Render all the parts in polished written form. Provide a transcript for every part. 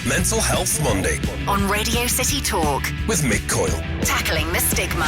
Mental Health Monday on Radio City Talk with Mick Coyle. Tackling the stigma.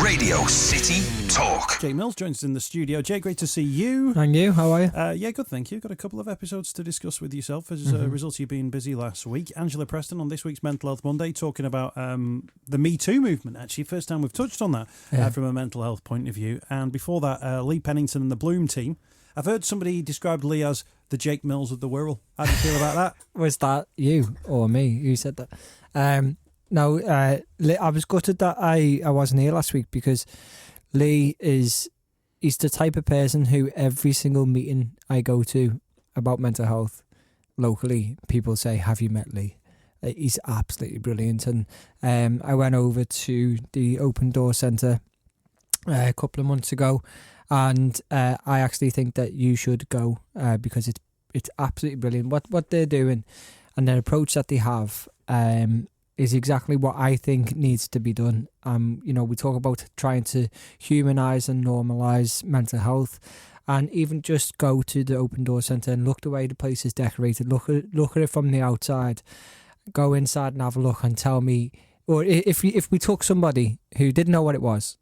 Radio City Talk. Jake Mills joins us in the studio. Jake, great to see you. And you, how are you? Yeah, good, thank you. Got a couple of episodes to discuss with yourself as a result of you being busy last week. Angela Preston on this week's Mental Health Monday talking about the Me Too movement, actually. First time we've touched on that from a mental health point of view. And before that, Lee Pennington and the Bloom team. I've heard somebody describe Lee as the Jake Mills of the Wirral. How do you feel about that? Was that you or me who said that? No, I was gutted that I wasn't here last week because Lee he's the type of person who every single meeting I go to about mental health locally, people say, have you met Lee? He's absolutely brilliant. And I went over to the Open Door Centre a couple of months ago, and I actually think that you should go because it's absolutely brilliant. What they're doing and their approach that they have is exactly what I think needs to be done. We talk about trying to humanise and normalise mental health, and even just go to the Open Door Centre and look the way the place is decorated. Look at it from the outside. Go inside and have a look and tell me, or if we took somebody who didn't know what it was,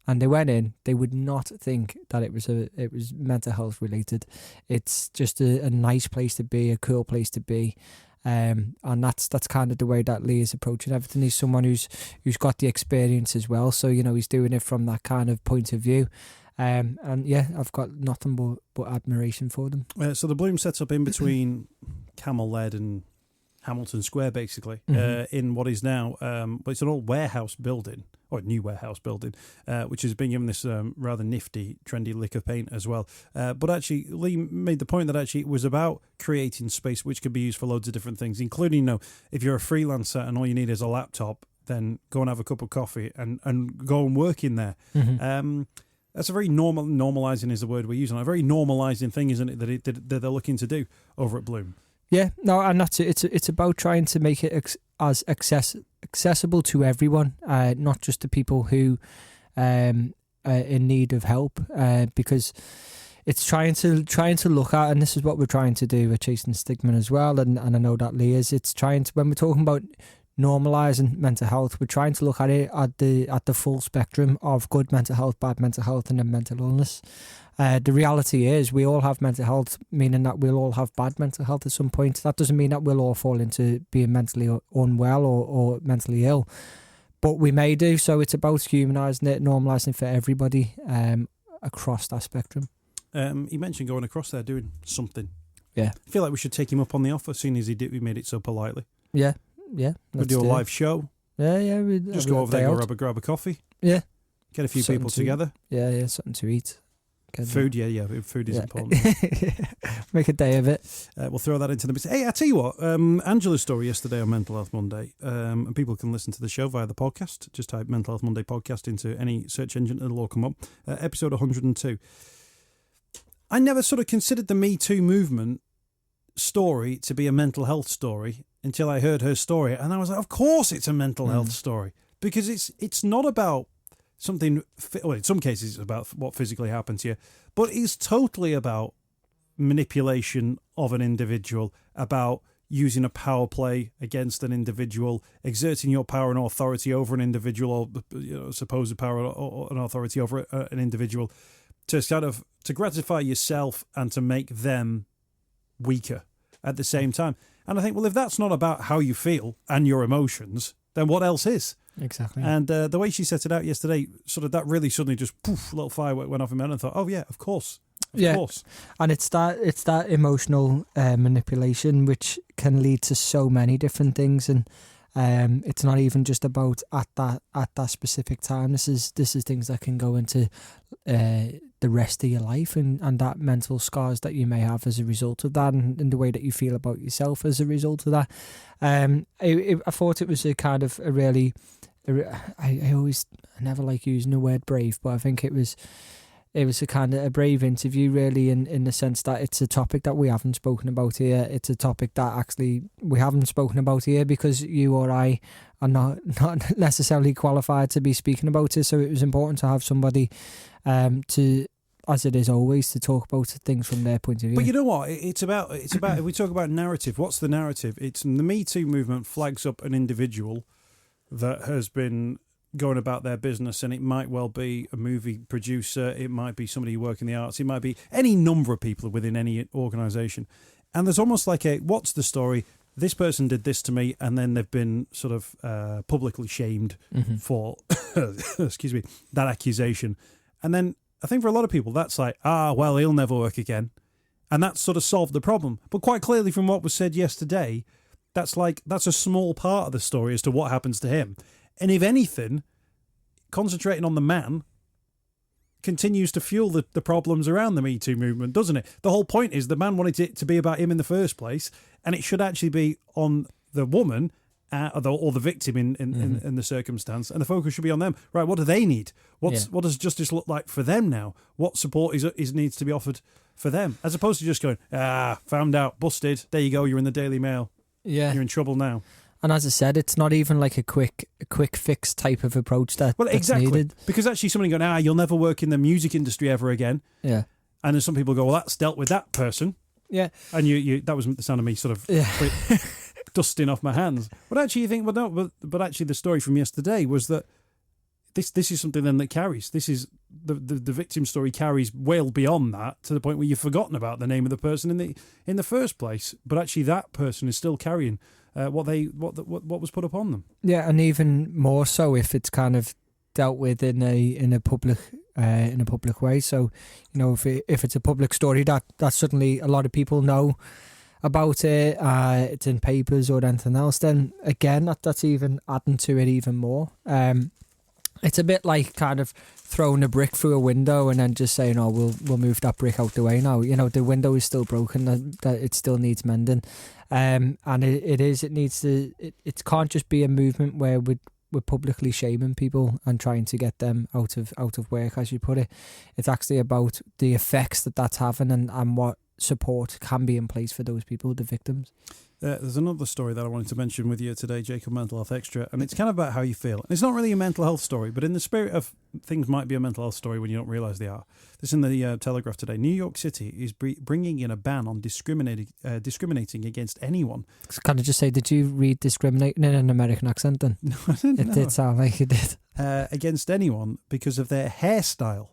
and they went in, they would not think that it was mental health related. It's just a nice place to be, a cool place to be. And that's kind of the way that Lee is approaching everything. He's someone who's got the experience as well, so he's doing it from that kind of point of view. And yeah, I've got nothing but admiration for them. So the Bloom sets up in between Camel Led and Hamilton Square, basically, in what is now, but it's an old warehouse building, or a new warehouse building, which has been given this rather nifty, trendy lick of paint as well. But actually, Lee made the point that actually it was about creating space which could be used for loads of different things, including, if you're a freelancer and all you need is a laptop, then go and have a cup of coffee and go and work in there. That's a very normalising is the word we're using. A very normalising thing, isn't it, that they're looking to do over at Bloom. Yeah, no, and that's it. It's about trying to make it as accessible to everyone, not just to people who are in need of help. Because it's trying to look at, and this is what we're trying to do with Chasing Stigma as well. And I know that Lee is. It's trying to, when we're talking about normalising mental health, we're trying to look at it at the full spectrum of good mental health, bad mental health, and then mental illness. The reality is we all have mental health, meaning that we'll all have bad mental health at some point. That doesn't mean that we'll all fall into being mentally unwell or mentally ill, but we may do. So it's about humanising it, normalising it for everybody across that spectrum. He mentioned going across there doing something. Yeah. I feel like we should take him up on the offer, seeing as he made it so politely. Yeah. We'll do a live show. Yeah. Just go over there, grab a coffee. Yeah. Get a few people together. Yeah, something to eat. Food, yeah. Food is important. Make a day of it. We'll throw that into the mix. Hey, I tell you what, Angela's story yesterday on Mental Health Monday, and people can listen to the show via the podcast. Just type Mental Health Monday podcast into any search engine, it'll all come up. Episode 102. I never sort of considered the Me Too movement story to be a mental health story until I heard her story, and I was like, of course it's a mental health story, because it's not about something, well, in some cases it's about what physically happens here, but it's totally about manipulation of an individual, about using a power play against an individual, exerting your power and authority over an individual, or supposed power or an authority over an individual to gratify yourself and to make them weaker at the same time. And I think, well, if that's not about how you feel and your emotions, then what else is? Exactly. And the way she set it out yesterday, sort of that really suddenly just poof, a little firework went off in my head, and I thought, oh yeah, of course. Of course. And it's that emotional manipulation which can lead to so many different things, and it's not even just about at that specific time. This is things that can go into the rest of your life, and that mental scars that you may have as a result of that, and the way that you feel about yourself as a result of that. I thought it was a kind of a really, I never like using the word brave, but I think it was a kind of a brave interview, really, in the sense that it's a topic that we haven't spoken about here. It's a topic that actually we haven't spoken about here because you or I are not necessarily qualified to be speaking about it. So it was important to have somebody to as it is always, to talk about things from their point of view. But you know what? It's about if we talk about narrative, what's the narrative? It's the Me Too movement flags up an individual that has been going about their business, and it might well be a movie producer, it might be somebody who works in the arts, it might be any number of people within any organisation. And there's almost like what's the story? This person did this to me, and then they've been sort of publicly shamed for, excuse me, that accusation. And then I think for a lot of people, that's like, well, he'll never work again. And that sort of solved the problem. But quite clearly from what was said yesterday, that's a small part of the story as to what happens to him. And if anything, concentrating on the man continues to fuel the problems around the Me Too movement, doesn't it? The whole point is the man wanted it to be about him in the first place, and it should actually be on the woman or the victim in the circumstance, and the focus should be on them. Right, what do they need? What does justice look like for them now? What support needs to be offered for them? As opposed to just going, found out, busted, there you go, you're in the Daily Mail. Yeah. You're in trouble now. And as I said, it's not even like a quick fix type of approach that's needed. Because actually somebody going, you'll never work in the music industry ever again. Yeah. And then some people go, well, that's dealt with that person. Yeah. And you that was the sound of me sort of dusting off my hands. But actually you think, but actually the story from yesterday was that this is something then that carries. This is the victim story carries well beyond that, to the point where you've forgotten about the name of the person in the first place. But actually that person is still carrying what was put upon them. Yeah, and even more so if it's kind of dealt with in a public way. So, you know, if it's a public story that suddenly a lot of people know about it, it's in papers or anything else, then again that's even adding to it even more. It's a bit like kind of throwing a brick through a window and then just saying, we'll move that brick out the way now. You know, the window is still broken, that it still needs mending. And it can't just be a movement where we're publicly shaming people and trying to get them out of work, as you put it. It's actually about the effects that's having and what support can be in place for those people, the victims. There's another story that I wanted to mention with you today, Jacob, Mental Health Extra, and it's kind of about how you feel. And it's not really a mental health story, but in the spirit of things might be a mental health story when you don't realise they are. This is in the Telegraph today. New York City is bringing in a ban on discriminating against anyone. Can I just say, did you read discriminating in an American accent then? No, I didn't. It did sound like it did. Against anyone because of their hairstyle.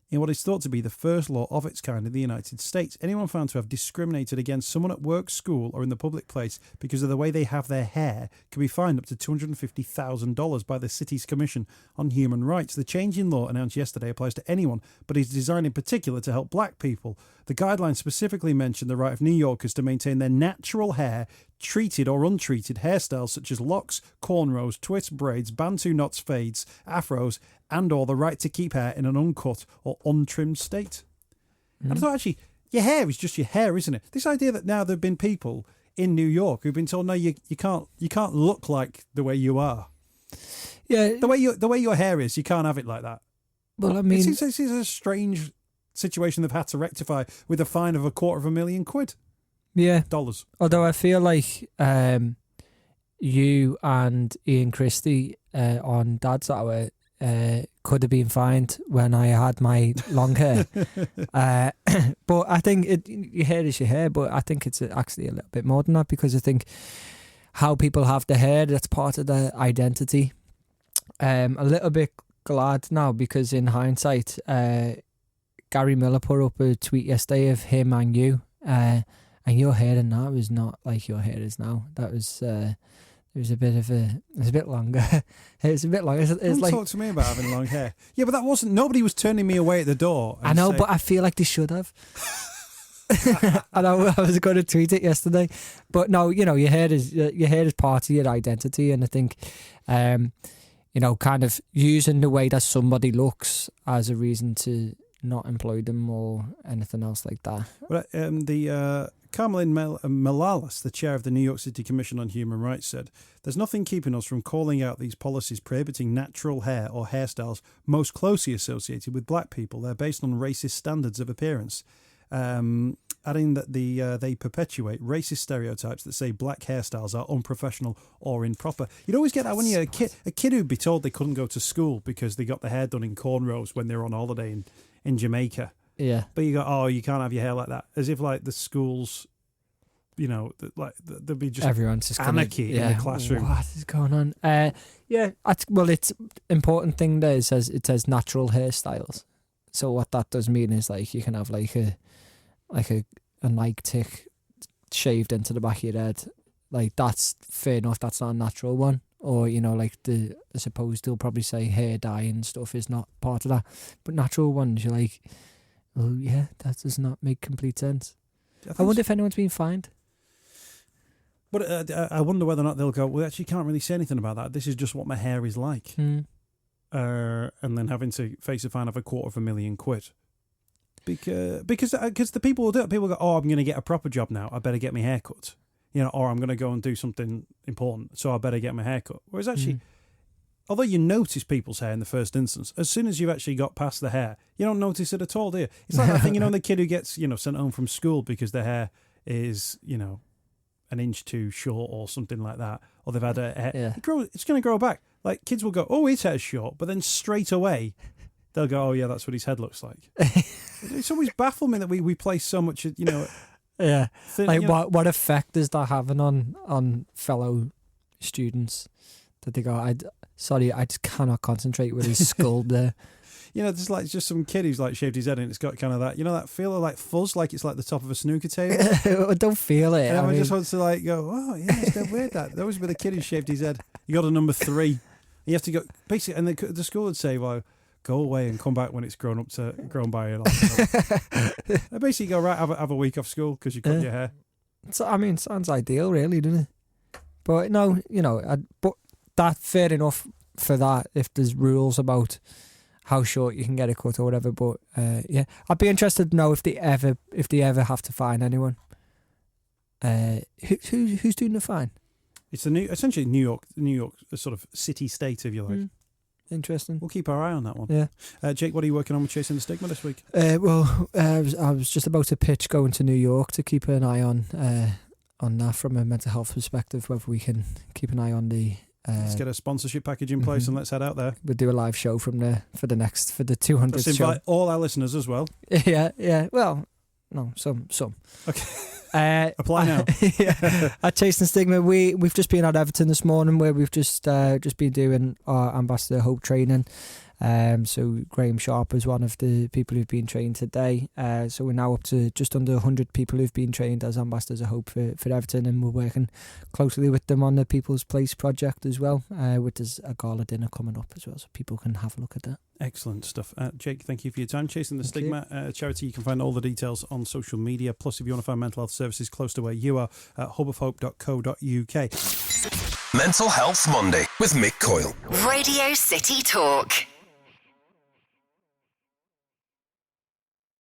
In what is thought to be the first law of its kind in the United States. Anyone found to have discriminated against someone at work, school, or in the public place because of the way they have their hair can be fined up to $250,000 by the city's Commission on Human Rights. The change in law announced yesterday applies to anyone, but is designed in particular to help black people. The guidelines specifically mention the right of New Yorkers to maintain their natural hair, treated or untreated hairstyles such as locks, cornrows, twists, braids, bantu knots, fades, afros, and or the right to keep hair in an uncut or untrimmed state. And I thought, actually, your hair is just your hair, isn't it? This idea that now there have been people in New York who've been told, no, you can't look like the way you are. Yeah, the way your hair is, you can't have it like that. Well, I mean, this is a strange situation they've had to rectify with a fine of $250,000. Yeah, dollars. Although I feel like you and Ian Christie on Dad's Hour could have been fined when I had my long hair. But I think your hair is your hair, but I think it's actually a little bit more than that, because I think how people have their hair, that's part of their identity. A little bit glad now, because in hindsight, Gary Miller put up a tweet yesterday of him and you, and your hair in that was not like your hair is now. That was it was a bit longer. It was a bit longer. Don't like, talk to me about having long hair. Yeah, but that wasn't. Nobody was turning me away at the door. I know, but I feel like they should have. And I was going to tweet it yesterday, but no, you know, your hair is part of your identity, and I think, you know, kind of using the way that somebody looks as a reason to not employ them or anything else like that. Well, the Carmelin Malalas, the chair of the New York City Commission on Human Rights, said, "There's nothing keeping us from calling out these policies prohibiting natural hair or hairstyles most closely associated with black people. They're based on racist standards of appearance." Adding that they perpetuate racist stereotypes that say black hairstyles are unprofessional or improper. You'd always get that when you're a kid who'd be told they couldn't go to school because they got their hair done in cornrows when they were on holiday in Jamaica. Yeah. But you go, oh, you can't have your hair like that. As if like the schools, you know, there'd be just everyone's just anarchy in the classroom. What is going on? Well, it's important thing there. It says natural hairstyles. So what that does mean is like you can have like a Nike tick shaved into the back of your head. Like that's fair enough. That's not a natural one. Or you know, like I suppose they'll probably say hair dye and stuff is not part of that. But natural ones, you're like, oh yeah, that does not make complete sense. I wonder if anyone's been fined. But I wonder whether or not they'll go, well, actually, you can't really say anything about that. This is just what my hair is like. And then having to face a fine of £250,000 because the people will do it. People go, oh, I'm going to get a proper job now. I better get my hair cut. You know, or I'm going to go and do something important, so I better get my hair cut. Whereas actually, although you notice people's hair in the first instance, as soon as you've actually got past the hair, you don't notice it at all, do you? It's like that thing, you know, the kid who gets, you know, sent home from school because their hair is, you know, an inch too short or something like that, or they've had a hair. Yeah. It's going to grow back. Like kids will go, oh, his hair's short, but then straight away they'll go, oh yeah, that's what his head looks like. It's always baffled me that we place so much, you know. Yeah, like what effect is that having on fellow students? That they go, I just cannot concentrate with his skull there. You know, there's like just some kid who's like shaved his head and it's got kind of that, you know, that feel of like fuzz, like it's like the top of a snooker table. I don't feel it. And everyone just wants to like go, oh yeah, it's dead weird that. There always been a kid who shaved his head. You got a number 3. You have to go basically, and the school would say, well, go away and come back when it's grown by you. I basically go, right, have a week off school because you cut your hair. So, I mean, sounds ideal, really, doesn't it? But no, you know, but that fair enough for that if there's rules about how short you can get a cut or whatever. But yeah, I'd be interested to know if they ever have to fine anyone. Who's doing the fine? It's essentially New York, a sort of city state, if you like. Interesting. We'll keep our eye on that one. Yeah. Jake, what are you working on with Chasing the Stigma this week? I was just about to pitch going to New York to keep an eye on that from a mental health perspective, whether we can keep an eye on the... let's get a sponsorship package in place and let's head out there. We'll do a live show from there for the 200th let's invite show. all our listeners as well. Yeah. Well, no, some. Okay. Apply now. At Chasing the Stigma, we've just been at Everton this morning where we've just been doing our Ambassador Hope training. So Graham Sharp is one of the people who've been trained today. So we're now up to just under 100 people who've been trained as Ambassadors of Hope for Everton, and we're working closely with them on the People's Place project as well, which there's a gala dinner coming up as well, so people can have a look at that. Excellent stuff. Jake, thank you for your time. Chasing the Stigma charity, you can find all the details on social media. Plus, if you want to find mental health services close to where you are, hubofhope.co.uk. Mental Health Monday with Mick Coyle. Radio City Talk.